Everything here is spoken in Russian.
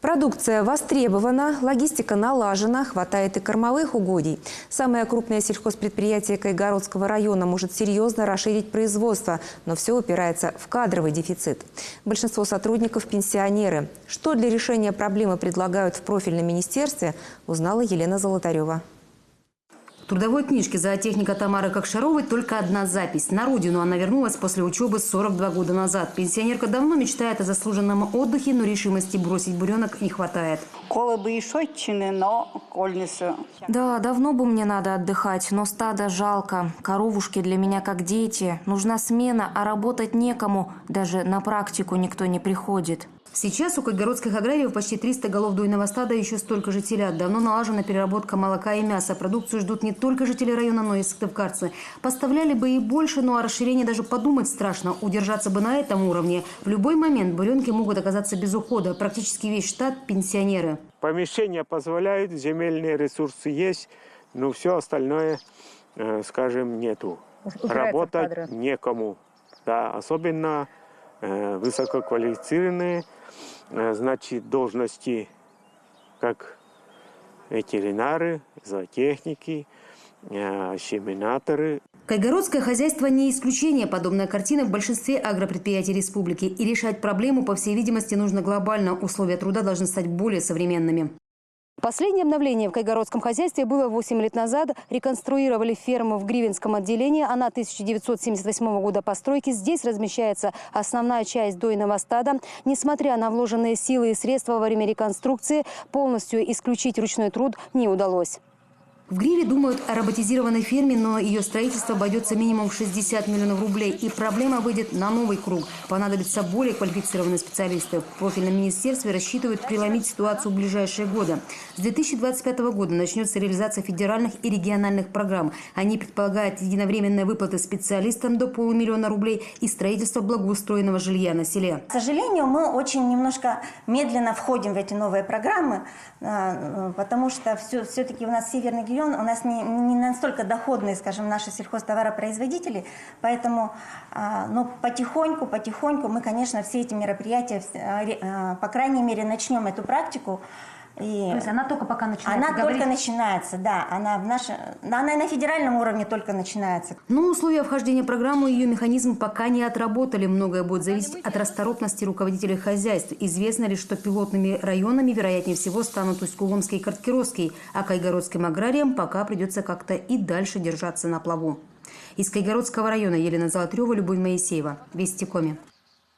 Продукция востребована, логистика налажена, хватает и кормовых угодий. Самое крупное сельхозпредприятие Кайгородского района может серьезно расширить производство, но все упирается в кадровый дефицит. Большинство сотрудников – пенсионеры. Что для решения проблемы предлагают в профильном министерстве, узнала Елена Золотарева. В трудовой книжке зоотехника Тамары Кокшаровой только одна запись. На родину она вернулась после учебы 42 года назад. Пенсионерка давно мечтает о заслуженном отдыхе, но решимости бросить буренок не хватает. Да, давно бы мне надо отдыхать, но стадо жалко. Коровушки для меня как дети. Нужна смена, а работать некому. Даже на практику никто не приходит. Сейчас у кайгородских аграриев почти 300 голов дойного стада, еще столько же телят. Давно налажена переработка молока и мяса. Продукцию ждут не только жители района, но и сыктывкарцы. Поставляли бы и больше, но о расширении даже подумать страшно. Удержаться бы на этом уровне. В любой момент буренки могут оказаться без ухода. Практически весь штат – пенсионеры. Помещения позволяют, земельные ресурсы есть, но все остальное, скажем, нету. Работать некому. Да, особенно высококвалифицированные, значит, должности, как ветеринары, зоотехники, семенаторы. Кайгородское хозяйство не исключение. Подобная картина в большинстве агропредприятий республики. И решать проблему, по всей видимости, нужно глобально. Условия труда должны стать более современными. Последнее обновление в кайгородском хозяйстве было 8 лет назад. Реконструировали ферму в Гривенском отделении. Она 1978 года постройки. Здесь размещается основная часть дойного стада. Несмотря на вложенные силы и средства во время реконструкции, полностью исключить ручной труд не удалось. В Гриве думают о роботизированной ферме, но ее строительство обойдется минимум в 60 миллионов рублей. И проблема выйдет на новый круг. Понадобятся более квалифицированные специалисты. В профильном министерстве рассчитывают преломить ситуацию в ближайшие годы. С 2025 года начнется реализация федеральных и региональных программ. Они предполагают единовременные выплаты специалистам до 500 000 рублей и строительство благоустроенного жилья на селе. К сожалению, мы очень немножко медленно входим в эти новые программы, потому что все-таки у нас северный регион, у нас не настолько доходные, скажем, наши сельхозтоваропроизводители, поэтому потихоньку мы, конечно, все эти мероприятия, по крайней мере, начнем эту практику. То есть она только пока начинается? Она только начинается, да. Она на федеральном уровне только начинается. Но условия вхождения в программу и ее механизм пока не отработали. Многое будет зависеть от расторопности руководителей хозяйств. Известно лишь, что пилотными районами, вероятнее всего, станут Усть-Куломский и Карткировский. А кайгородским аграриям пока придется как-то и дальше держаться на плаву. Из Кайгородского района Елена Золотарева, Любовь Моисеева. Вести Коми.